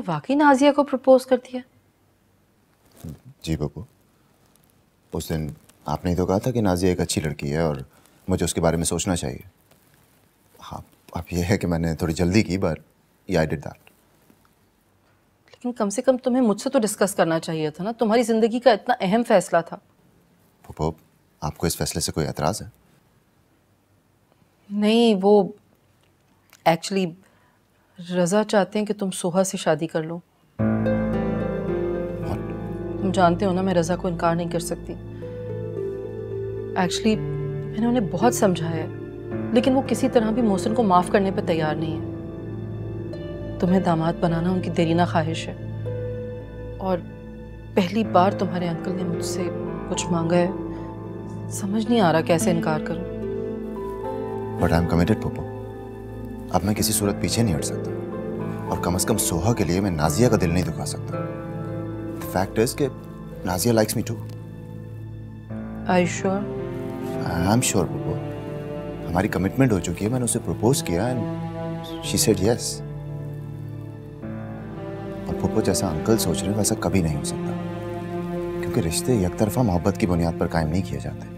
वाकई नाजिया को प्रपोज कर दिया? जी बब्बू, उस दिन आपने ही तो कहा था कि नाजिया एक अच्छी लड़की है और मुझे उसके बारे में सोचना चाहिए। हाँ, अब यह है कि मैंने थोड़ी जल्दी की, बट या आई डिड दैट। लेकिन कम से कम तुम्हें मुझसे तो डिस्कस करना चाहिए था ना, तुम्हारी जिंदगी का इतना अहम फैसला था। बब्बू, आपको इस फैसले से कोई एतराज़ है? नहीं, वो एक्चुअली रज़ा चाहते हैं कि तुम सोहा से शादी कर लो। तुम जानते हो ना, मैं रज़ा को इनकार नहीं कर सकती। एक्चुअली मैंने उन्हें बहुत समझाया है, लेकिन वो किसी तरह भी मोहसिन को माफ़ करने पर तैयार नहीं है। तुम्हें दामाद बनाना उनकी देरीना ख्वाहिश है, और पहली बार तुम्हारे अंकल ने मुझसे कुछ मांगा है। समझ नहीं आ रहा कैसे इनकार करूं। But I am committed Pappu. अब मैं किसी सूरत पीछे नहीं हट सकता, और कम से कम सोहा के लिए मैं नाजिया का दिल नहीं दुखा सकता। द फैक्ट इज कि Nazia likes me too. Are you sure? I am sure Pappu. हमारी कमिटमेंट हो चुकी है, मैंने उसे प्रपोज किया एंड शी सेड यस। और पप्पू, जैसा अंकल सोच रहे हैं वैसा कभी नहीं हो सकता, क्योंकि रिश्ते एक तरफा मोहब्बत की बुनियाद पर कायम नहीं किए जाते।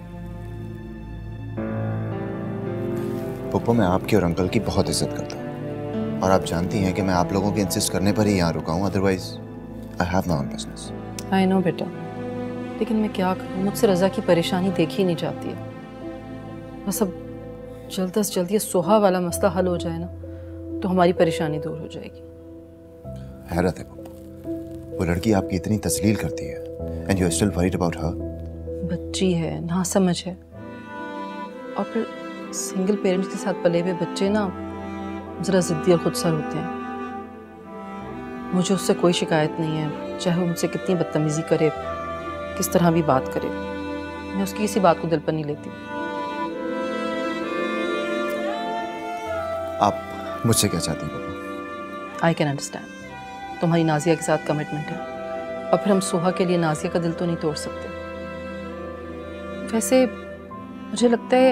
पप्पू, मैं आपकी और अंकल की बहुत इज्जत करता हूँ, और आप जानती हैं कि मैं आप लोगों के इंसिस्ट करने पर ही यहाँ रुका हूँ, otherwise I have my own business. I know बेटा, लेकिन मैं क्या करूँ, मुझसे रज़ा की परेशानी देखी नहीं जाती है। बस अब जल्द से जल्द ये सोहा वाला मसला हल हो जाए ना, तो हमारी परेशानी दूर हो जाएगी। हैरत है पप्पू, वो लड़की आपकी इतनी तस्लील करती है and you are still worried about her. बच्ची है, नासमझ है, और फिर सिंगल पेरेंट्स के साथ पले हुए बच्चे ना ज़रा ज़िद्दी और खुदसर होते हैं। मुझे उससे कोई शिकायत नहीं है, चाहे वो मुझसे कितनी बदतमीज़ी करे, किस तरह भी बात करे, मैं उसकी किसी बात को दिल पर नहीं लेती। आप मुझसे क्या चाहती हैं पप्पू? आई कैन अंडरस्टैंड, तुम्हारी नाजिया के साथ कमिटमेंट है, और फिर हम सोहा के लिए नाजिया का दिल तो नहीं तोड़ सकते। वैसे मुझे लगता है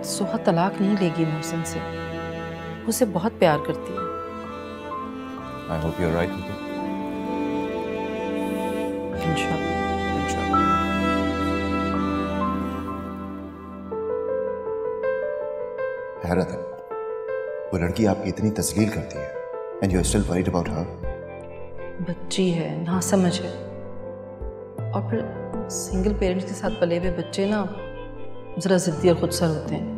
सोहा तलाक नहीं लेगी मोहसिन से, वो उसे बहुत प्यार करती है। I hope you are right Pappu. इंशाल्लाह। हैरत है, वो लड़की आपकी इतनी तस्लील करती है and you are still worried about her. बच्ची है, नासमझ है, और फिर सिंगल पेरेंट्स के साथ पले हुए बच्चे ना ज़रा ज़िद्दी और खुदसर होते हैं।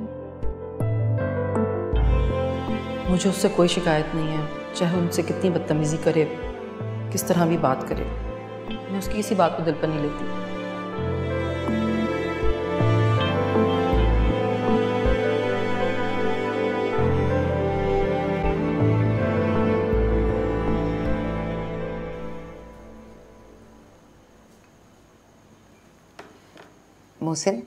मुझे उससे कोई शिकायत नहीं है, चाहे वो मुझसे कितनी बदतमीज़ी करे, किस तरह भी बात करे, मैं उसकी किसी बात को दिल पर नहीं लेती। मोहसिन,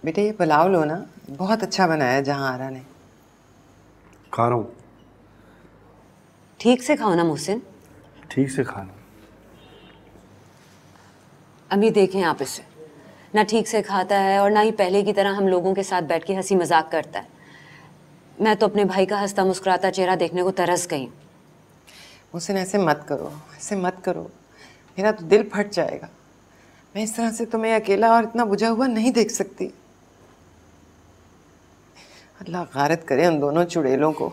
बेटे ये पुलाव लो ना, बहुत अच्छा बनाया है जहाँ आरा ने। खा रहा हूँ। ठीक से खाओ ना मोहसिन। ठीक से खा रहा हूँ। अभी देखें आप इसे, ना ठीक से खाता है और ना ही पहले की तरह हम लोगों के साथ बैठ के हंसी मजाक करता है। मैं तो अपने भाई का हंसता मुस्कुराता चेहरा देखने को तरस गई। मोहसिन ऐसे मत करो, ऐसे मत करो, मेरा तो दिल फट जाएगा। मैं इस तरह से तुम्हें अकेला और इतना बुझा हुआ नहीं देख सकती। अल्लाह गारत करे उन दोनों चुड़ैलों को,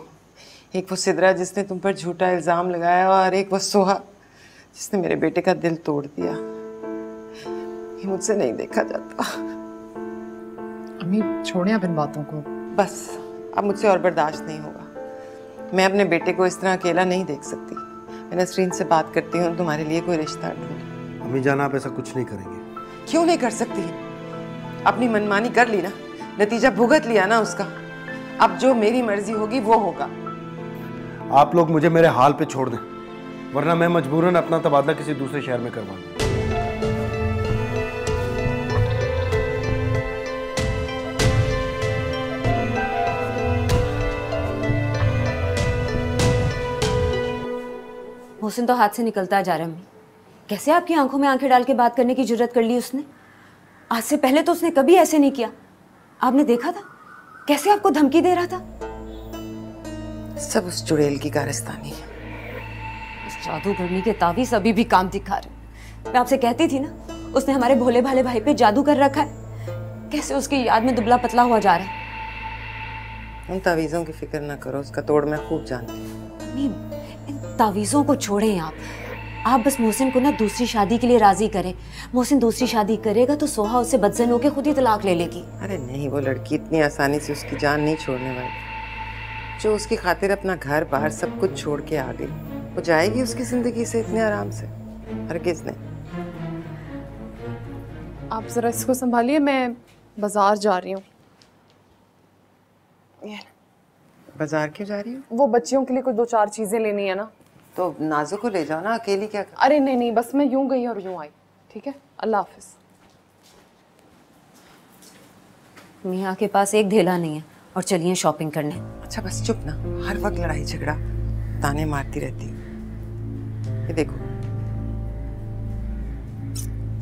एक वो सिदरा जिसने तुम पर झूठा इल्ज़ाम लगाया, और एक वो सोहा जिसने मेरे बेटे का दिल तोड़ दिया। ये मुझसे नहीं देखा जाता। अम्मी छोड़ें आप इन बातों को। बस अब मुझसे और बर्दाश्त नहीं होगा। मैं अपने बेटे को इस तरह अकेला नहीं देख सकती। मैं नसरीन से बात करती हूँ, तुम्हारे लिए कोई रिश्ता ढूंढ। अम्मी जान, आप ऐसा कुछ नहीं करेंगे। क्यों नहीं कर सकती? अपनी मनमानी कर ली ना, नतीजा भुगत लिया ना उसका। अब जो मेरी मर्जी होगी वो होगा। आप लोग मुझे मेरे हाल पे छोड़ दें, वरना मैं मजबूरन अपना तबादला किसी दूसरे शहर में करवाऊंगा। मोहसिन तो हाथ से निकलता जा रहा है। कैसे आपकी आंखों में आंखें डाल के बात करने की जुर्रत कर ली उसने? आज से पहले तो उसने कभी ऐसे नहीं किया। आपने देखा था कैसे आपको धमकी दे रहा था? सब उस चुड़ैल की कारस्तानी है। जादूगरनी के तावीज अभी भी काम दिखा रहे। मैं आपसे कहती थी ना, उसने हमारे भोले भाले भाई पे जादू कर रखा है। कैसे उसकी याद में दुबला पतला हुआ जा रहा है। उन तावीज़ों की फिक्र ना करो, उसका तोड़ मैं खूब जानती हूँ। नहीं, इन तावीज़ों को छोड़ें आप बस मोहसिन को ना दूसरी शादी के लिए राजी करें। मोहसिन दूसरी शादी करेगा तो सोहा उससे बदजन होकर खुद ही तलाक ले लेगी। अरे नहीं, वो लड़की इतनी आसानी से उसकी जान नहीं छोड़ने वाली। जो उसकी खातिर अपना घर बाहर सब कुछ छोड़ के आ गई, वो जाएगी उसकी जिंदगी से इतने आराम से? हरगिज़ नहीं। आप जरा इसको संभालिए, मैं बाजार जा रही हूँ। बाजार क्यों जा रही हो? वो बच्चियों के लिए कोई 2-4 चीजें लेनी है ना। तो नाजो को ले जाओ ना, अकेली क्या? अरे नहीं नहीं, बस मैं यूं गई और यूं आई। ठीक है, अल्लाह हाफिज। मियाँ के पास एक ढेला नहीं है और चलिए शॉपिंग करने। अच्छा बस चुप ना, हर वक्त लड़ाई झगड़ा ताने मारती रहती हो। ये देखो,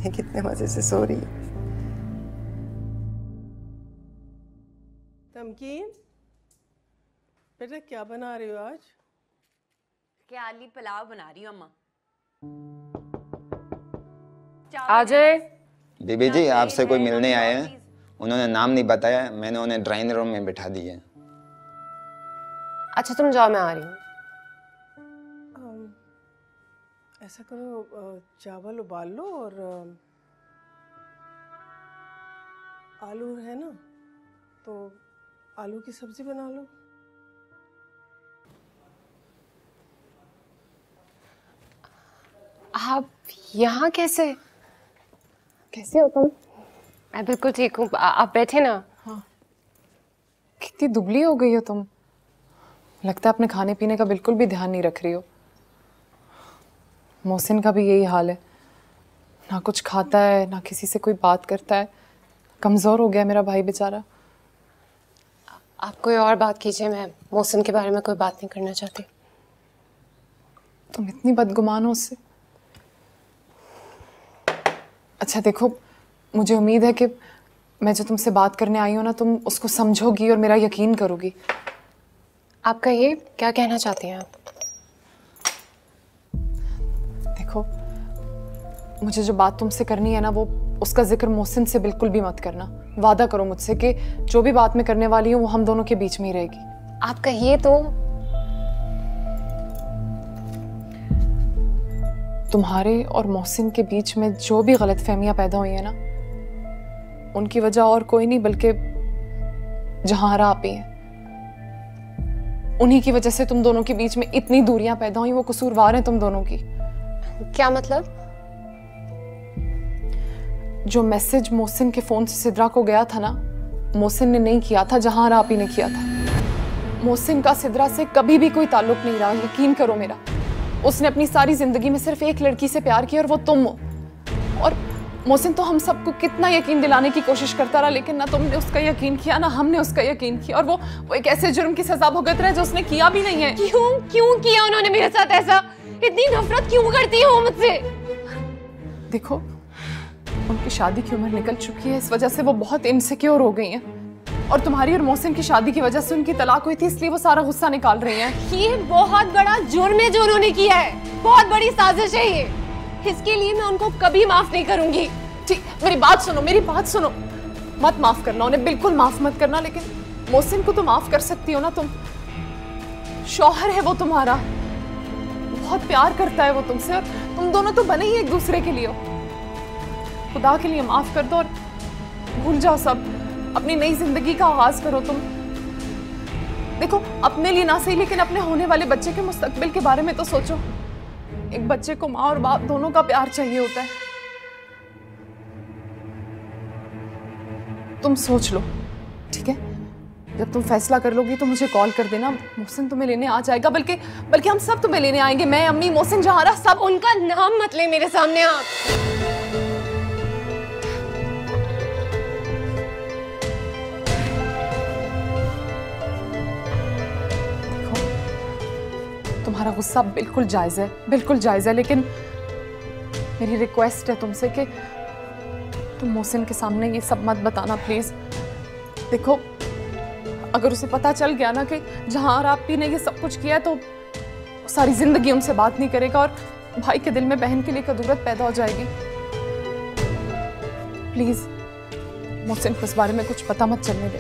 ये कितने मजे से सो रही है। तमकीन, बेटा क्या बना रही हो आज? क्या आली पुलाव बना रही हूँ अम्मा। अजय, बीबी जी आपसे कोई मिलने आए हैं, उन्होंने नाम नहीं बताया, मैंने उन्हें ड्राइंग रूम में बिठा दिया है। अच्छा तुम जाओ, मैं आ रही हूँ। ऐसा करो, चावल उबाल लो और आलू है ना, तो आलू की सब्जी बना लो। आप यहाँ कैसे कैसे हो तुम? मैं बिल्कुल ठीक हूँ, आप बैठे ना। हाँ, कितनी दुबली हो गई हो तुम। लगता है अपने खाने पीने का बिल्कुल भी ध्यान नहीं रख रही हो। मोहसिन का भी यही हाल है, ना कुछ खाता है ना किसी से कोई बात करता है। कमज़ोर हो गया मेरा भाई बेचारा। आप कोई और बात कीजिए, मैं मोहसिन के बारे में कोई बात नहीं करना चाहती। तुम इतनी बदगुमान हो उससे। अच्छा देखो, मुझे उम्मीद है कि मैं जो तुमसे बात करने आई हूँ ना, तुम उसको समझोगी और मेरा यकीन करोगी। आप कहिए, क्या कहना चाहती हैं आप? देखो, मुझे जो बात तुमसे करनी है ना, वो उसका जिक्र मोहसिन से बिल्कुल भी मत करना। वादा करो मुझसे कि जो भी बात मैं करने वाली हूँ वो हम दोनों के बीच में ही रहेगी। आप कहिए तो। तुम्हारे और मोहसिन के बीच में जो भी गलतफहमियां पैदा हुई है ना, उनकी वजह और कोई नहीं बल्कि जहांरा आप ही हैं। उन्हीं की वजह से तुम दोनों के बीच में इतनी दूरियां पैदा हुई। वो कसूरवार हैं तुम दोनों की। क्या मतलब? जो मैसेज मोहसिन के फोन से सिद्रा को गया था ना, मोहसिन ने नहीं किया था, जहांरा आप ही ने किया था। मोहसिन का सिद्रा से कभी भी कोई ताल्लुक नहीं रहा, यकीन करो मेरा। उसने अपनी सारी जिंदगी में सिर्फ एक लड़की से प्यार किया और वो तुम हो। और मोहसिन तो हम सबको कितना यकीन दिलाने की कोशिश करता रहा, लेकिन ना तुमने उसका यकीन किया ना हमने उसका यकीन किया। और वो एक ऐसे जुर्म की सजा भुगत रहा है जो उसने किया भी नहीं है। क्यों किया उन्होंने मेरे साथ ऐसा? इतनी नफरत क्यों करती हो मुझसे? देखो, उनकी शादी की उम्र निकल चुकी है, इस वजह से वो बहुत इनसिक्योर हो गई हैं। और तुम्हारी और मोहसिन की शादी की वजह से उनकी तलाक हुई थी, इसलिए वो सारा गुस्सा निकाल रही हैं। ये बहुत बड़ा जुर्म है जो उन्होंने किया है, बहुत बड़ी साजिश है ये। इसके लिए मैं उनको कभी माफ नहीं करूंगी। ठीक, मेरी बात सुनो, मेरी बात सुनो। मत माफ करना उन्हें, बिल्कुल माफ मत करना। लेकिन मोहसिन को तो माफ कर सकती हो ना तुम। शौहर है वो तुम्हारा, बहुत प्यार करता है वो तुमसे, और तुम दोनों तो बने ही एक दूसरे के लिए हो। खुदा के लिए माफ कर दो और भूल जाओ सब। अपनी नई जिंदगी का आगाज करो तुम। देखो, अपने लिए ना सही लेकिन अपने होने वाले बच्चे के मुस्तकबिल के बारे में तो सोचो। एक बच्चे को माँ और बाप दोनों का प्यार चाहिए होता है। तुम सोच लो, ठीक है? जब तुम फैसला कर लोगी तो मुझे कॉल कर देना। मोहसिन तुम्हें लेने आ जाएगा, बल्कि हम सब तुम्हें लेने आएंगे। मैं, अम्मी, मोहसिन, जहारा, सब। उनका नाम मत ले मेरे सामने आप। तुम्हारा गुस्सा बिल्कुल जायज़ है, बिल्कुल जायज़ है, लेकिन मेरी रिक्वेस्ट है तुमसे कि तुम मोहसिन के सामने ये सब मत बताना प्लीज़। देखो, अगर उसे पता चल गया ना कि जहां आपी ने ये सब कुछ किया है, तो सारी जिंदगी उनसे बात नहीं करेगा और भाई के दिल में बहन के लिए कदूरत पैदा हो जाएगी। प्लीज मोहसिन को इस बारे में कुछ पता मत चलने दे।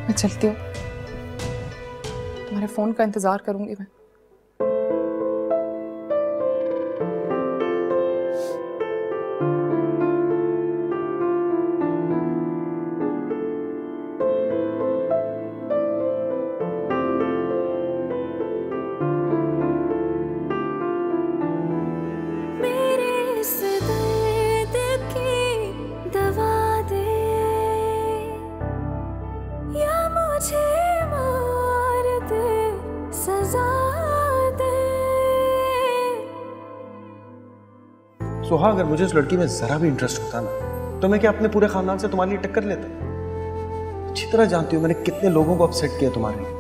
मैं चलती हूँ, तुम्हारे फोन का इंतजार करूंगी मैं। सुहा, अगर मुझे उस लड़की में जरा भी इंटरेस्ट होता ना तो मैं क्या अपने पूरे खानदान से तुम्हारे लिए टक्कर लेता? अच्छी तरह जानती हूँ मैंने कितने लोगों को अपसेट किया तुम्हारे लिए।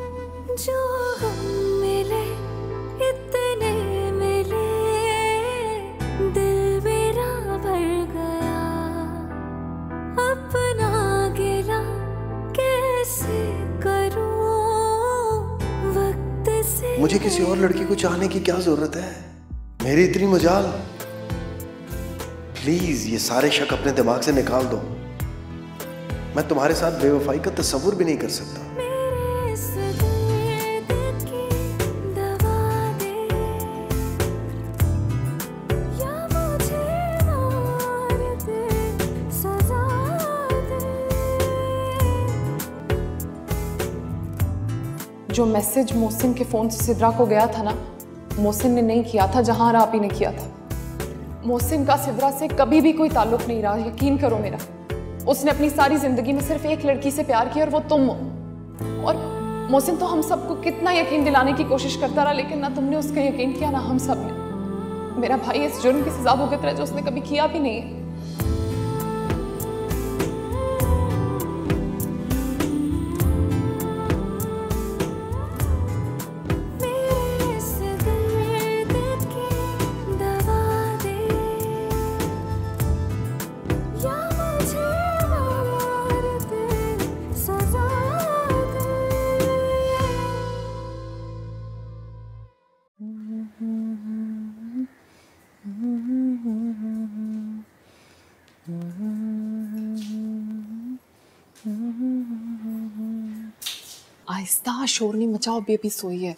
मुझे किसी और लड़की को चाहने की क्या जरूरत है? मेरी इतनी मजाल। प्लीज ये सारे शक अपने दिमाग से निकाल दो। मैं तुम्हारे साथ बेवफाई का तस्वुर भी नहीं कर सकता। जो मैसेज मोहसिन के फोन से सिद्रा को गया था ना, मोहसिन ने नहीं किया था, जहां आप ही ने किया था। मोहसिन का सिद्रा से कभी भी कोई ताल्लुक नहीं रहा, यकीन करो मेरा। उसने अपनी सारी जिंदगी में सिर्फ एक लड़की से प्यार किया और वो तुम हो। और मोहसिन तो हम सबको कितना यकीन दिलाने की कोशिश करता रहा, लेकिन ना तुमने उसका यकीन किया ना हम सब ने। मेरा भाई इस जुर्म की सजा भुगत रहा है जो उसने कभी किया भी नहीं है। आहिस्ता शोर नहीं मचाओ, बेबी सोई है।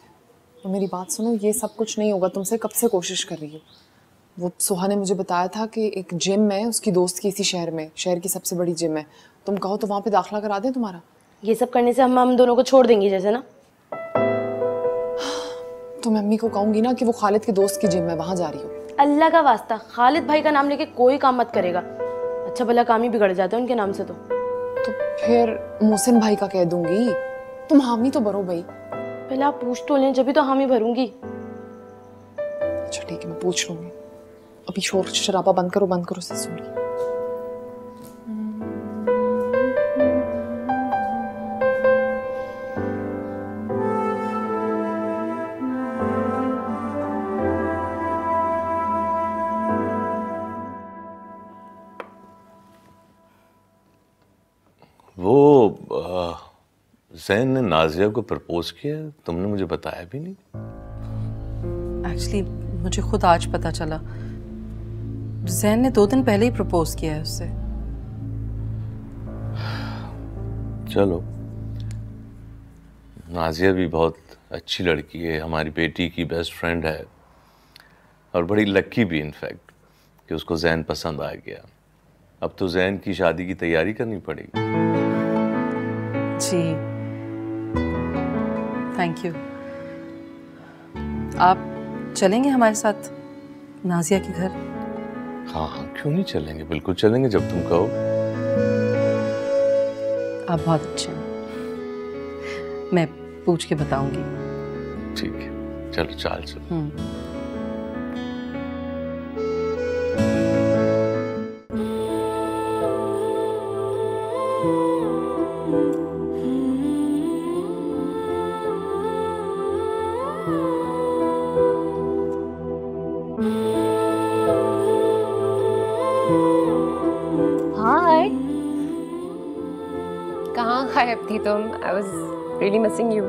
तो मेरी बात सुनो, ये सब कुछ नहीं होगा, तुमसे कब से कोशिश कर रही हो। वो सुहा ने मुझे बताया था कि एक जिम है उसकी दोस्त की इसी शहर में, शहर की सबसे बड़ी जिम है। तुम कहो तो वहाँ पे दाखिला करा दें तुम्हारा। ये सब करने से हम दोनों को छोड़ देंगी जैसे ना। तो मैं अम्मी को कहूँगी ना कि वो खालिद के दोस्त की जिम है, वहाँ जा रही हो। अल्लाह का वास्ता, खालिद भाई का नाम लेके कोई काम मत करेगा। अच्छा भला काम ही बिगड़ जाता है उनके नाम से। तो फिर मोहसिन भाई का कह दूंगी। तुम हामी तो भरो भाई। पहले आप पूछ तो लें, जब भी तो हामी भरूंगी। अच्छा ठीक है, मैं पूछ लूंगी। अभी शोर शराबा बंद करो से सुन ली। वो ज़ैन ने नाजिया को प्रपोज किया, तुमने मुझे बताया भी नहीं। एक्चुअली मुझे खुद आज पता चला। ज़ैन ने 2 दिन पहले ही प्रपोज किया है उससे। चलो, नाजिया भी बहुत अच्छी लड़की है, हमारी बेटी की बेस्ट फ्रेंड है और बड़ी लकी भी इनफैक्ट कि उसको ज़ैन पसंद आ गया। अब तो ज़ैन की शादी की तैयारी करनी पड़ेगी। जी थैंक यू। आप चलेंगे हमारे साथ नाजिया के घर? हाँ हाँ, क्यों नहीं चलेंगे, बिल्कुल चलेंगे जब तुम कहो। आप बहुत अच्छे हैं, मैं पूछ के बताऊंगी। ठीक है, चलो चाल चलो। हाय, कहाँ गायब थी तुम? I was really missing you.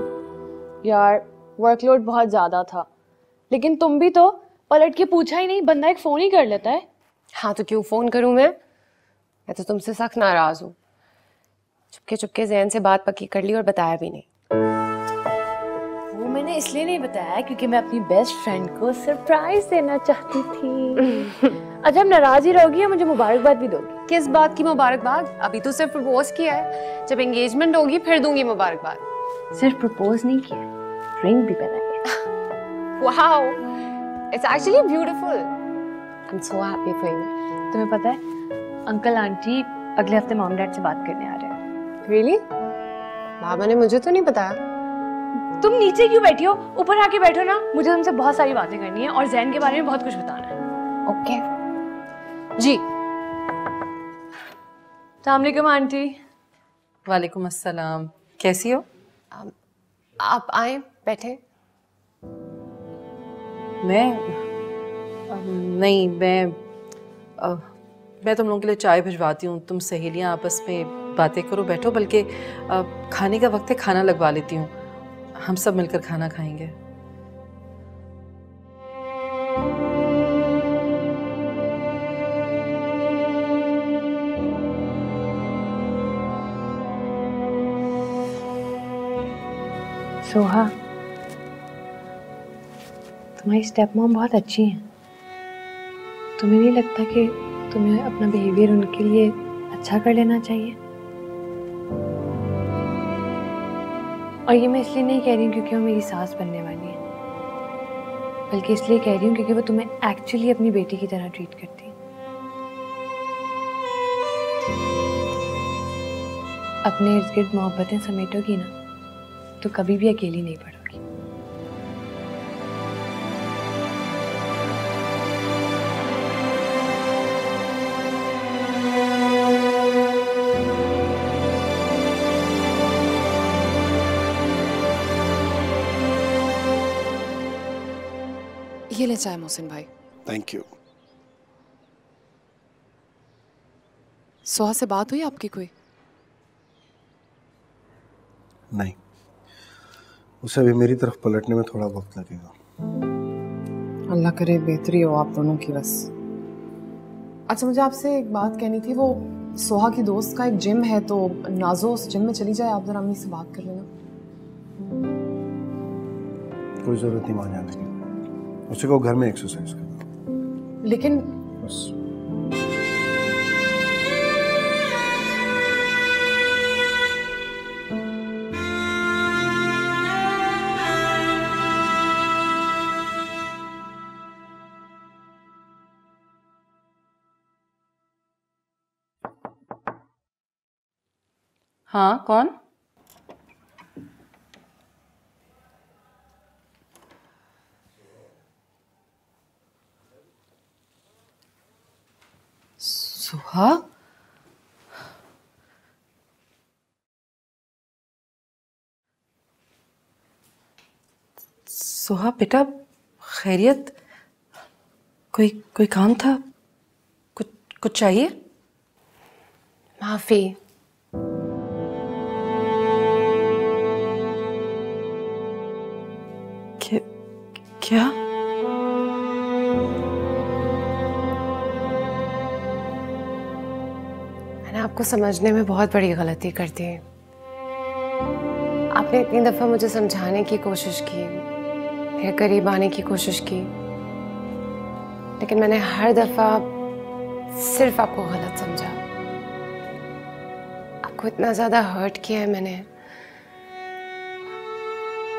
यार वर्कलोड बहुत ज़्यादा था, लेकिन तुम भी तो पलट के पूछा ही नहीं, बंदा एक फ़ोन ही कर लेता है। हाँ तो क्यों फ़ोन करूँ मैं तो तुमसे सख्त नाराज़ हूँ। चुपके चुपके ज़ैन से बात पक्की कर ली और बताया भी नहीं। वो मैंने इसलिए नहीं बताया क्योंकि मैं अपनी बेस्ट फ्रेंड को सरप्राइज देना चाहती थी। अच्छा, अब नाराज ही रहोगी या मुझे मुबारकबाद भी दोगी? किस बात की मुबारकबाद? अभी तो सिर्फ प्रपोज किया है, जब एंगेजमेंट होगी फिर दूंगी मुबारकबाद। सिर्फ प्रपोज नहीं किया, रिंग भी पहना है। Wow, it's actually beautiful. I am so happy for you. तुम्हें पता है अंकल आंटी अगले हफ्ते मॉम डैड से बात करने आ रहे हैं। रियली? बाबा ने मुझे तो नहीं बताया। तुम नीचे क्यों बैठी हो, ऊपर आके बैठो ना, मुझे तुमसे बहुत सारी बातें करनी है और ज़ैन के बारे में बहुत कुछ बताना है। ओके जी। अस्सलाम वालेकुम आंटी। वालेकुम अस्सलाम, कैसी हो? आप आए, बैठे। नहीं, मैं तुम लोगों के लिए चाय भिजवाती हूँ, तुम सहेलियाँ आपस में बातें करो, बैठो। बल्कि खाने का वक्त है, खाना लगवा लेती हूँ, हम सब मिलकर खाना खाएंगे। सोहा, तुम्हारी स्टेप मॉम बहुत अच्छी हैं। तुम्हें नहीं लगता कि तुम्हें अपना बिहेवियर उनके लिए अच्छा कर लेना चाहिए? और ये मैं इसलिए नहीं कह रही हूँ क्योंकि वो मेरी सास बनने वाली है, बल्कि इसलिए कह रही हूँ क्योंकि वो तुम्हें एक्चुअली अपनी बेटी की तरह ट्रीट करती है। अपने इर्द गिर्द मोहब्बतें समेटोगी ना तो कभी भी अकेली नहीं पड़ोगी। ये ले चाय मोहसिन भाई। Thank you. सोहा से बात हुई आपकी कोई? नहीं, उसे अभी मेरी तरफ पलटने में थोड़ा वक्त लगेगा। अल्लाह करे बेहतरी हो आप दोनों की बस। अच्छा, मुझे आपसे एक बात कहनी थी। वो सोहा की दोस्त का एक जिम है, तो नाजो उस जिम में चली जाए, आप जरा अम्मी से बात कर लेना। कोई जरूरत नहीं वहां जाने की, उसे को घर में एक्सरसाइज करना। लेकिन बस हाँ, कौन? सुहा? सुहा बेटा, खैरियत? कोई काम था? कुछ चाहिए? माफी। क्या? मैंने आपको समझने में बहुत बड़ी गलती कर दी। आपने इतनी दफा मुझे समझाने की कोशिश की, फिर करीब आने की कोशिश की, लेकिन मैंने हर दफा सिर्फ आपको गलत समझा। आपको इतना ज्यादा हर्ट किया है मैंने।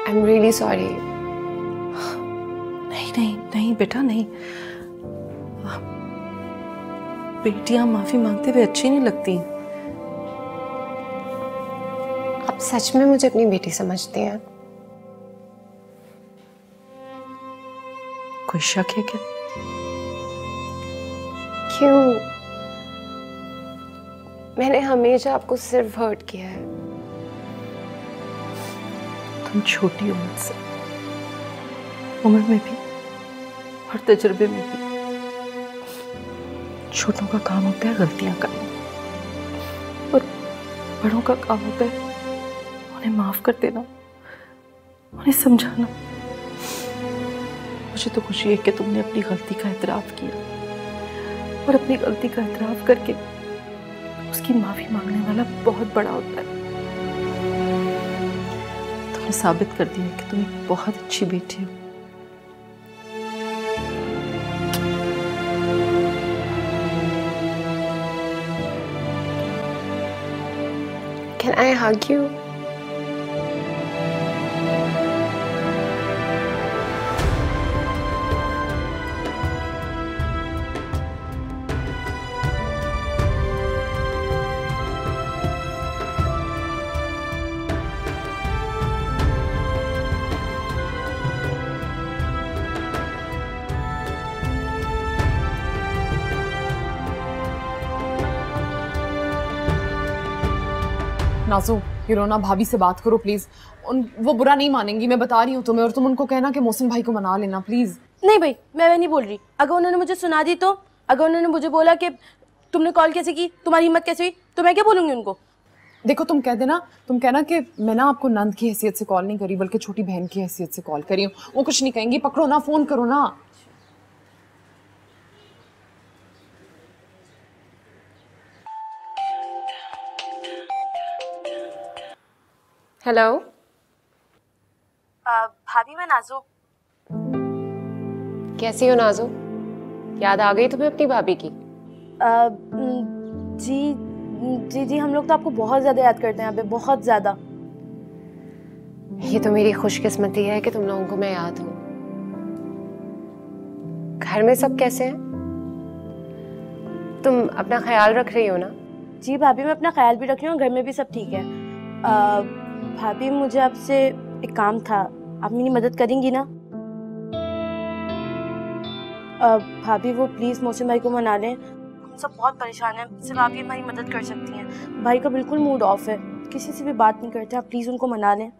I am really sorry. नहीं बेटा, नहीं। बेटियां माफी मांगते हुए अच्छी नहीं लगती। आप सच में मुझे अपनी बेटी समझती हैं? कोई शक है क्या? क्यों? मैंने हमेशा आपको सिर्फ हर्ट किया है। तुम छोटी हो मुझसे, उम्र में भी और तजुर्बे में भी। छोटों का काम होता है गलतियां करना, और बड़ों का काम होता है उन्हें माफ कर देना। उन्हें समझाना। मुझे तो खुशी है कि तुमने अपनी गलती का एतराफ़ किया और अपनी गलती का एतराफ़ करके उसकी माफ़ी मांगने वाला बहुत बड़ा होता है। तुमने साबित कर दिया कि तुम एक बहुत अच्छी बेटी हो। Can I hug you? नाज़ो, ये रोना, भाभी से बात करो प्लीज। वो बुरा नहीं मानेंगी, मैं बता रही हूँ तुम्हें। और तुम उनको कहना कि मोहसिन भाई को मना लेना प्लीज। नहीं भाई, मैं नहीं बोल रही। अगर उन्होंने मुझे सुना दी तो, अगर उन्होंने मुझे बोला कि तुमने कॉल कैसे की, तुम्हारी हिम्मत कैसे हुई, तो मैं क्या बोलूंगी उनको? देखो तुम कह देना, तुम कहना कि मैं ना आपको नंद की हैसियत से कॉल नहीं करी बल्कि छोटी बहन की हैसियत से कॉल करी हूँ। वो कुछ नहीं कहेंगी। पकड़ो ना, फोन करो ना। हेलो भाभी, मैं नाज़ो। कैसी हो नाज़ो? याद आ गई तुम्हें अपनी भाभी की? जी जी जी, हम लोग तो आपको बहुत ज़्यादा याद करते हैं यहाँ पे, बहुत ज़्यादा। ये तो मेरी खुशकिस्मती है कि तुम लोगों को मैं याद हूँ। घर में सब कैसे हैं? तुम अपना ख्याल रख रही हो ना? जी भाभी, मैं अपना ख्याल भी रख रही हूँ, घर में भी सब ठीक है। भाभी, मुझे आपसे एक काम था, आप मेरी मदद करेंगी ना? भाभी, वो प्लीज़ मोहसिन भाई को मना लें। हम सब बहुत परेशान हैं, सिर्फ आप ही हमारी मदद कर सकती हैं। भाई का बिल्कुल मूड ऑफ है, किसी से भी बात नहीं करते। आप प्लीज़ उनको मना लें।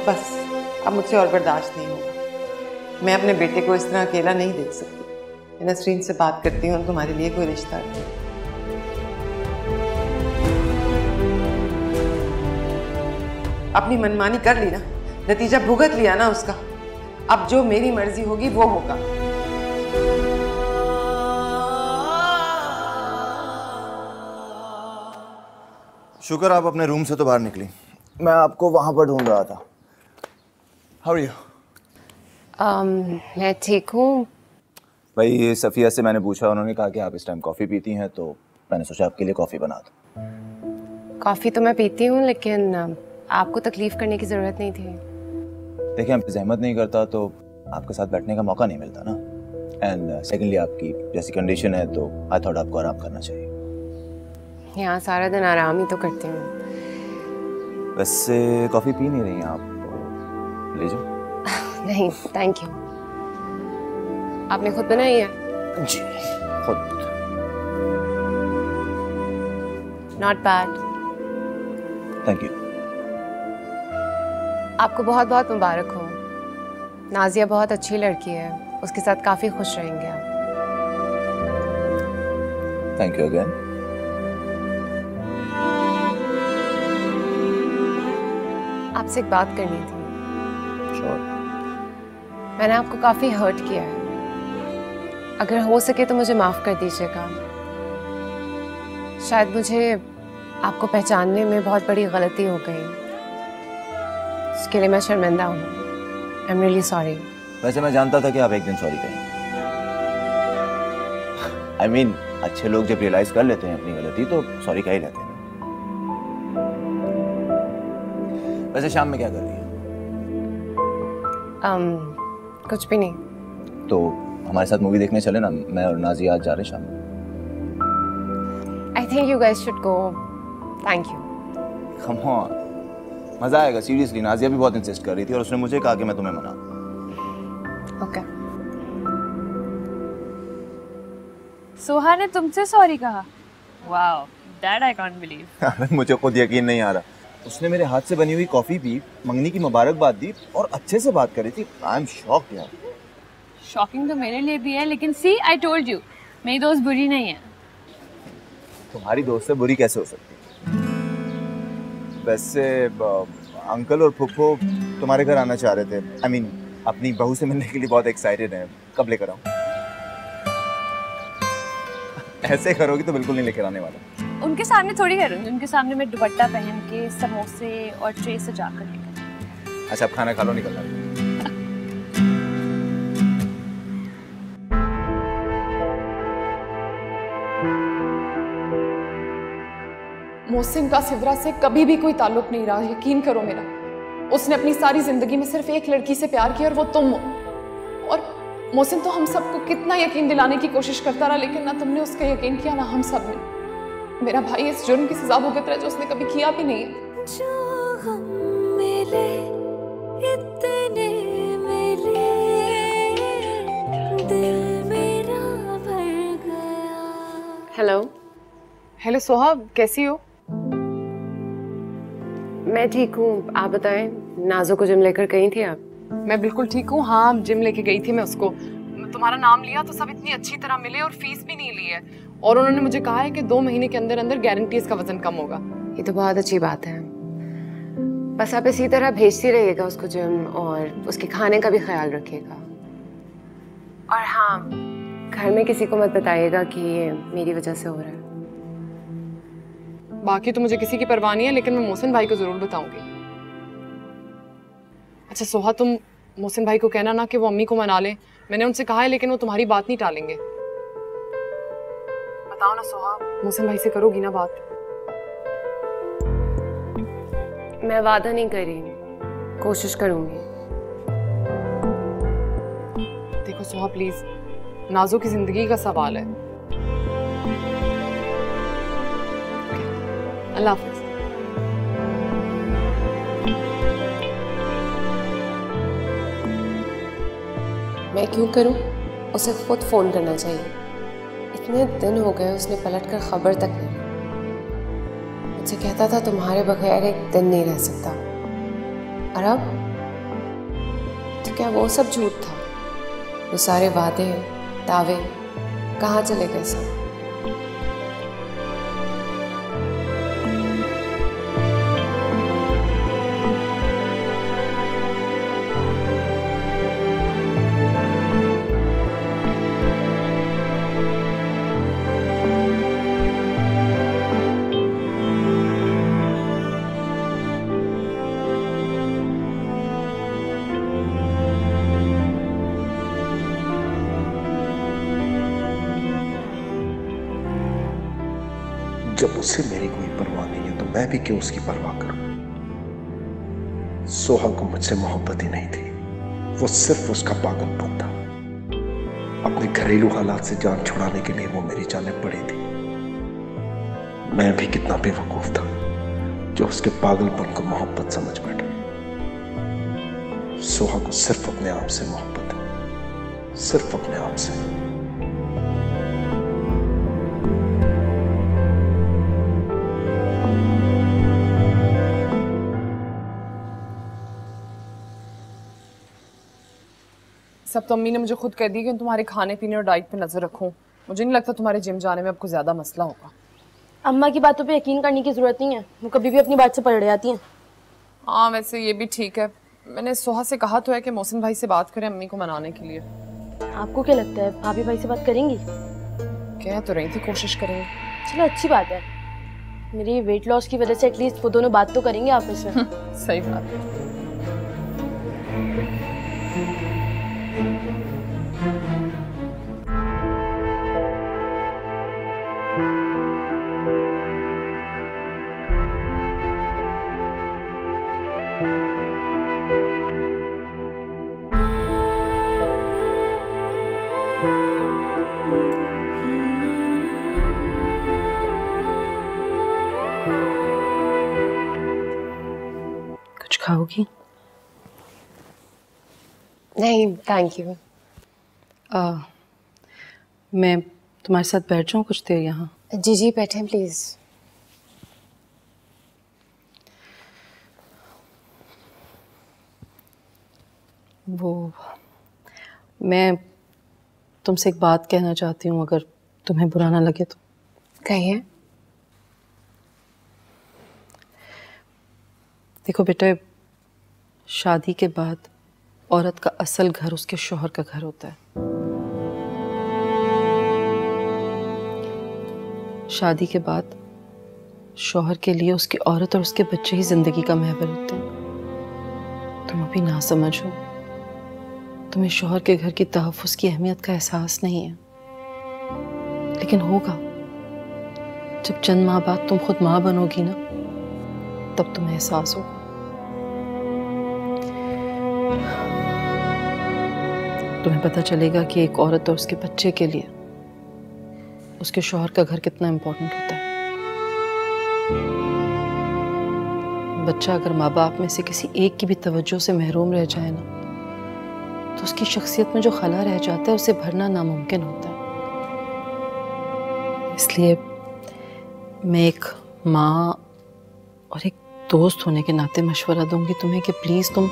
बस अब मुझसे और बर्दाश्त नहीं होगा। मैं अपने बेटे को इस तरह अकेला नहीं देख सकती। मैं नसरीन से बात करती हूँ, तुम्हारे लिए कोई रिश्ता नहीं। अपनी मनमानी कर ली ना, नतीजा भुगत लिया ना उसका। अब जो मेरी मर्जी होगी वो होगा। शुक्र आप अपने रूम से तो बाहर निकली, मैं आपको वहां पर ढूंढ रहा था। How are you? मैं ठीक हूँ। भाई सफ़िया से मैंने पूछा, उन्होंने कहा कि आप इस टाइम कॉफ़ी पीती हैं, तो मैंने सोचा आपके लिए कॉफ़ी बना दूं। कॉफ़ी तो मैं पीती हूँ, लेकिन आपको तकलीफ करने की ज़रूरत नहीं थी। देखिए, हम जहमत नहीं करता तो आपके साथ बैठने का मौका नहीं मिलता ना। एंड सेकेंडली आपकी जैसी कंडीशन है तो आई थॉट आपको आराम करना चाहिए। यहाँ सारा दिन आराम ही तो करती हूँ। वैसे कॉफ़ी पी नहीं रही हैं आप, ले जाओ। नहीं थैंक यू। आपने खुद बनाई है? जी खुद। Not bad. Thank you. आपको बहुत बहुत मुबारक हो। नाजिया बहुत अच्छी लड़की है, उसके साथ काफ़ी खुश रहेंगे आप। Thank you again. आपसे एक बात करनी थी। श्योर। मैंने आपको काफ़ी हर्ट किया है, अगर हो सके तो मुझे माफ़ कर दीजिएगा। शायद मुझे आपको पहचानने में बहुत बड़ी गलती हो गई, इसके लिए मैं शर्मिंदा हूँ। I am really sorry. वैसे मैं जानता था कि आप एक दिन सॉरी कहेंगे। I mean, अच्छे लोग जब रियलाइज कर लेते हैं अपनी गलती तो सॉरी कह ही लेते हैं। वैसे शाम में क्या कर रही है? कुछ भी नहीं। तो हमारे साथ मूवी देखने चले ना, मैं और नाज़िया आज जा रहे हैं शाम में। I think you guys should go. Thank you. Come on, मजा आएगा सीरियसली। नाज़िया भी बहुत इंसिस्ट कर रही थी और उसने मुझे कहा कि मैं तुम्हें मना। ओके। सोहा ने तुमसे सॉरी कहा? Wow, that I can't believe. अरे मुझे खुद यकीन नहीं आ रहा। उसने मेरे हाथ से बनी हुई कॉफी पी, मंगनी की मुबारकबाद दी और अच्छे से बात करी थी। आई एम शॉक्ड यार। शॉकिंग तो मेरे लिए भी है, लेकिन सी आई टोल्ड यू, मेरी दोस्त बुरी नहीं है। तुम्हारी दोस्त से बुरी कैसे हो सकती है? वैसे अंकल और फुफ्फो तुम्हारे घर आना चाह रहे थे। आई मीन अपनी बहू से मिलने के लिए बहुत एक्साइटेड हैं। कब लेकर आऊं? ऐसे करोगी तो बिल्कुल नहीं लेकर आने वाला। उनके सामने थोड़ी करूंगी, उनके सामने मैं दुपट्टा पहन के समोसे और ट्रे सजा कर लेकर। अच्छा अब खाना खा लो, निकलना। मोहसिन का सिदरा से कभी भी कोई ताल्लुक नहीं रहा, यकीन करो मेरा। उसने अपनी सारी जिंदगी में सिर्फ एक लड़की से प्यार किया और वो तुम हो। और मोहसिन तो हम सबको कितना यकीन दिलाने की कोशिश करता रहा, लेकिन ना तुमने उसका यकीन किया ना हम सब ने। मेरा भाई इस जुर्म की सजा भुगत रहा है जो उसने कभी किया भी नहीं है। जो हम मिले इतने मिले, दिल मेरा भर गया। हेलो। हेलो सोहा, कैसी हो? मैं ठीक हूँ, आप बताएं। नाजो को जिम लेकर गई थी आप? मैं बिल्कुल ठीक हूँ। हाँ, जिम लेके गई थी मैं उसको। तुम्हारा नाम लिया तो सब इतनी अच्छी तरह मिले और फीस भी नहीं ली है। और उन्होंने मुझे कहा है कि 2 महीने के अंदर अंदर गारंटी इसका वजन कम होगा। ये तो बहुत अच्छी बात है। बस आप इसी तरह भेजती रहिएगा उसको जिम और उसके खाने का भी ख्याल रखिएगा। और हाँ, घर में किसी को मत बताइएगा कि ये मेरी वजह से हो रहा है। बाकी तो मुझे किसी की परवाह नहीं है, लेकिन मैं मोहसिन भाई को जरूर बताऊंगी। अच्छा सोहा, तुम मोहसिन भाई को कहना ना कि वो अम्मी को मना लें। मैंने उनसे कहा है, लेकिन वो तुम्हारी बात नहीं टालेंगे। बताओ ना सोहा, मोहसिन भाई से करोगी ना बात? मैं वादा नहीं कर रही, कोशिश करूंगी। देखो सोहा प्लीज, नाजो की जिंदगी का सवाल है। अल्लाह हाफिज। मैं क्यों करूं? उसे खुद फोन करना चाहिए। इतने दिन हो गए उसने पलटकर खबर तक नहीं ली। मुझसे कहता था तुम्हारे बगैर एक दिन नहीं रह सकता। और अब तो क्या वो सब झूठ था? वो सारे वादे दावे कहाँ चले गए सब? जब उससे मेरी कोई परवाह नहीं है तो मैं भी क्यों उसकी परवाह करूं? सोहा को मुझसे मोहब्बत ही नहीं थी, वो सिर्फ उसका पागलपन था। अपने घरेलू हालात से जान छुड़ाने के लिए वो मेरी जाने पड़ी थी। मैं भी कितना बेवकूफ था जो उसके पागलपन को मोहब्बत समझ बैठा। सोहा को सिर्फ अपने आप से मोहब्बत है, सिर्फ अपने आप से। सब तो अम्मी ने मुझे खुद कह दी कि तुम्हारे खाने पीने और डाइट पे नजर रखूं। मुझे नहीं लगता तुम्हारे जिम जाने में आपको ज्यादा मसला होगा। अम्मा की बातों पे यकीन करने की जरूरत नहीं है, वो कभी भी अपनी बात से पलट जाती हैं। हाँ वैसे ये भी ठीक है। मैंने सोहा से कहा तो है कि मोहसिन भाई से बात करें अम्मी को मनाने के लिए। आपको क्या लगता है भाभी भाई से बात करेंगी? कह तो रही थी कोशिश करेंगे। चलो अच्छी बात है। मेरी वेट लॉस की वजह से एटलीस्ट वो दोनों बात तो करेंगे आपस में। सही बात है। कुछ खाओगी? नहीं थैंक यू। मैं तुम्हारे साथ बैठ जाऊँ कुछ देर यहाँ? जी बैठे प्लीज। वो मैं तुमसे एक बात कहना चाहती हूँ, अगर तुम्हें बुरा ना लगे तो। कहिए। देखो बेटे, शादी के बाद औरत का असल घर उसके शौहर का घर होता है। शादी के बाद शौहर के लिए उसकी औरत और उसके बच्चे ही जिंदगी का महवर होते हैं। तुम अभी ना समझो, तुम्हें शौहर के घर की तहफ़्फ़ुज़ की अहमियत का एहसास नहीं है, लेकिन होगा। जब चंद माह बाद तुम खुद माँ बनोगी ना, तब तुम्हें एहसास होगा। तुम्हें पता चलेगा कि एक औरत और उसके बच्चे के लिए उसके शौहर का घर कितना इम्पोर्टेंट होता है। बच्चा अगर माँ बाप में से किसी एक की भी तवज्जो से महरूम रह जाए ना, तो उसकी शख्सियत में जो खला रह जाता है उसे भरना नामुमकिन होता है। इसलिए मैं एक माँ और एक दोस्त होने के नाते मशवरा दूंगी तुम्हें कि प्लीज तुम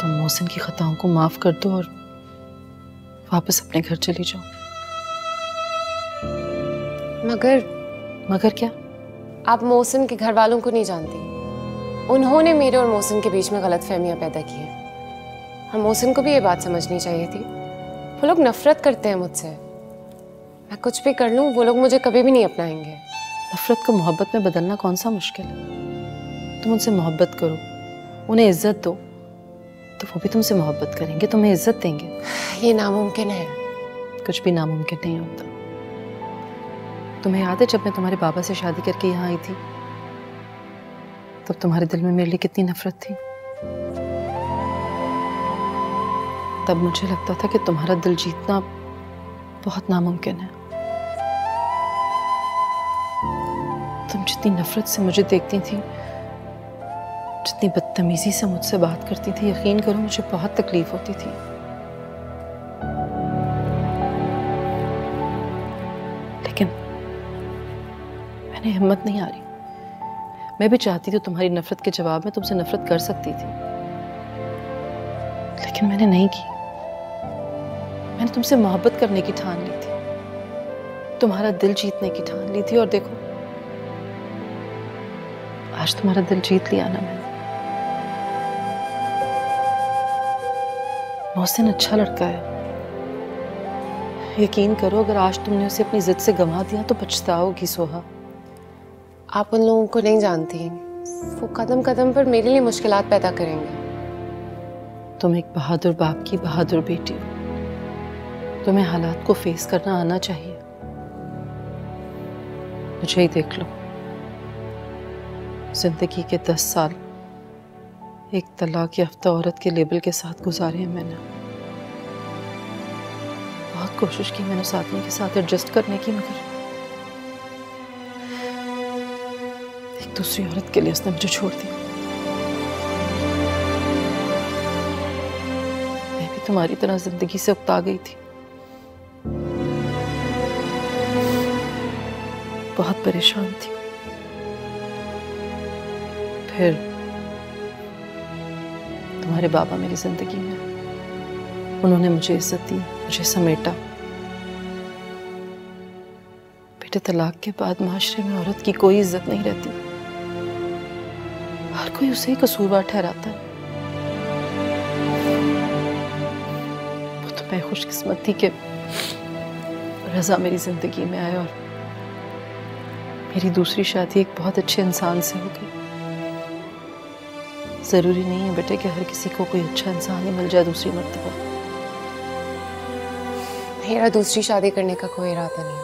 मोहसिन की खताओं को माफ कर दो और वापस अपने घर चली जाओ। मगर क्या? आप मोहसिन के घर वालों को नहीं जानती। उन्होंने मेरे और मोहसिन के बीच में गलतफहमियां पैदा की हैं। और मोहसिन को भी ये बात समझनी चाहिए थी। वो लोग नफरत करते हैं मुझसे। मैं कुछ भी कर लूं, वो लोग मुझे कभी भी नहीं अपनाएंगे। नफरत को मोहब्बत में बदलना कौन सा मुश्किल है? तुम उनसे मोहब्बत करो, उन्हें इज्जत दो, तो वो भी तुमसे मोहब्बत करेंगे, तुम्हें इज्जत देंगे। ये नामुमकिन है। कुछ भी नामुमकिन नहीं होता। तुम्हें याद है जब मैं तुम्हारे बाबा से शादी करके यहाँ आई थी, तब तुम्हारे दिल में मेरे लिए कितनी नफरत थी। तब मुझे लगता था कि तुम्हारा दिल जीतना बहुत नामुमकिन है। तुम जितनी नफरत से मुझे देखती थी, जितनी बदतमीजी से मुझसे बात करती थी, यकीन करो मुझे बहुत तकलीफ होती थी। लेकिन मैंने हिम्मत नहीं हारी। मैं भी चाहती थी तुम्हारी नफरत के जवाब में तुमसे नफरत कर सकती थी, लेकिन मैंने नहीं की। मैंने तुमसे मोहब्बत करने की ठान ली थी, तुम्हारा दिल जीतने की ठान ली थी, और देखो आज तुम्हारा दिल जीत लिया ना मैंने। मोहसिन अच्छा लड़का है, यकीन करो अगर आज तुमने उसे अपनी जिद से गंवा दिया तो पछताओगी सोहा। आप उन लोगों को नहीं जानती। वो कदम कदम पर मेरे लिए मुश्किलात पैदा करेंगे। तुम एक बहादुर बाप की बहादुर बेटी हो, तुम्हें हालात को फेस करना आना चाहिए। मुझे ही देख लो, जिंदगी के 10 साल एक तलाक याफ्ता औरत के लेबल के साथ गुजारे हैं मैंने। बहुत कोशिश की मैंने उस आदमी के साथ एडजस्ट करने की, मगर एक दूसरी औरत के लिए उसने मुझे छोड़ दिया। मैं भी तुम्हारी तरह जिंदगी से उकता गई थी, बहुत परेशान थी। फिर तुम्हारे बाबा मेरी जिंदगी में, उन्होंने मुझे इज्जत दी, मुझे समेटा। बेटे, तलाक के बाद माशरे में औरत की कोई इज्जत नहीं रहती, हर कोई उसे ही कसूरवार ठहराता है। वो तो मैं खुशकिस्मत थी कि रजा मेरी जिंदगी में आए और मेरी दूसरी शादी एक बहुत अच्छे इंसान से हो गई। जरूरी नहीं है बेटे कि हर किसी को कोई अच्छा इंसान ही मिल जाए दूसरी मर्तबा। मेरा दूसरी शादी करने का कोई इरादा नहीं।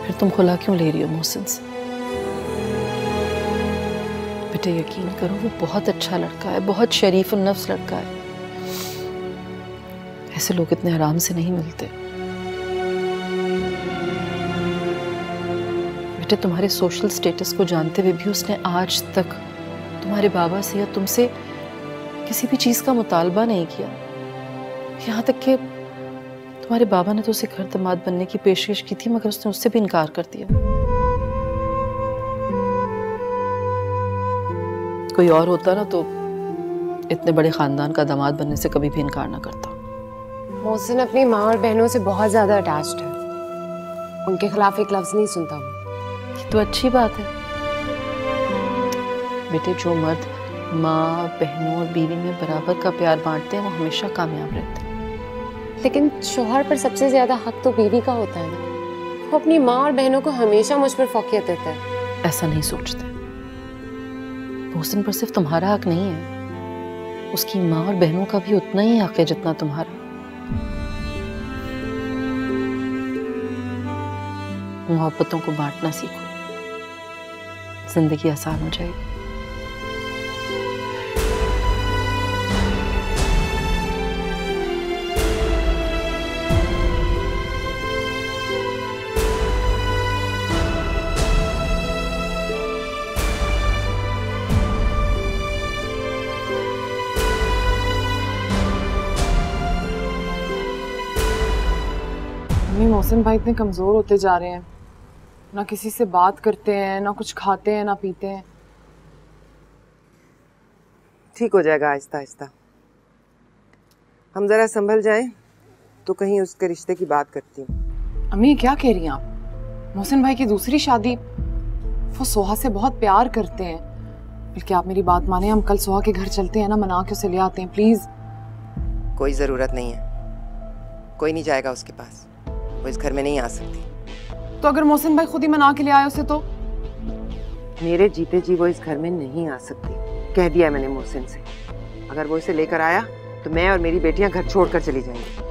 फिर तुम खुला क्यों ले रही हो मोहसिन से? बेटे यकीन करो वो बहुत अच्छा लड़का है, बहुत शरीफ और नफ्स लड़का है। ऐसे लोग इतने आराम से नहीं मिलते। बेटे, तुम्हारे सोशल स्टेटस को जानते हुए भी उसने आज तक तुम्हारे बाबा से या तुमसे किसी भी चीज़ का मुतालबा नहीं किया। यहाँ तक कि तुम्हारे बाबा ने तो उसे घर दामाद बनने की पेशकश की थी, मगर उसने उससे भी इनकार कर दिया। कोई और होता ना तो इतने बड़े खानदान का दामाद बनने से कभी भी इनकार ना करता। मोहसिन अपनी माँ और बहनों से बहुत ज्यादा अटैच्ड है, उनके खिलाफ एक लफ्ज नहीं सुनता वो। ये तो अच्छी बात है बेटे। जो मर्द माँ, बहनों और बीवी में बराबर का प्यार बांटते हैं वो हमेशा कामयाब रहते हैं। लेकिन शोहर पर सबसे ज्यादा हक तो बीवी का होता है ना। वो अपनी माँ और बहनों को हमेशा मुझ पर फौकियत देता है। ऐसा नहीं सोचते। मोहसिन पर सिर्फ तुम्हारा हक नहीं है, उसकी माँ और बहनों का भी उतना ही हक है जितना तुम्हारा। मोहब्बतों को बांटना सीखो, जिंदगी आसान हो जाएगी। मोहसिन भाई इतने कमजोर होते जा रहे हैं, ना किसी से बात करते हैं, ना कुछ खाते हैं, ना पीते हैं। ठीक हो जाएगा आहिस्ता आहिस्ता। हम जरा संभल जाएं तो कहीं उसके रिश्ते की बात करती हूँ। अम्मी क्या कह रही हैं आप? मोहसिन भाई की दूसरी शादी, वो सोहा से बहुत प्यार करते हैं। बल्कि आप मेरी बात माने, हम कल सोहा के घर चलते हैं ना, मना के उसे ले आते हैं प्लीज। कोई जरूरत नहीं है, कोई नहीं जाएगा उसके पास, वो इस घर में नहीं आ सकती। तो अगर मोहसिन भाई खुद ही मना के ले आए उसे तो? मेरे जीते जी वो इस घर में नहीं आ सकती, कह दिया मैंने मोहसिन से। अगर वो इसे लेकर आया तो मैं और मेरी बेटियां घर छोड़कर चली जाएंगी।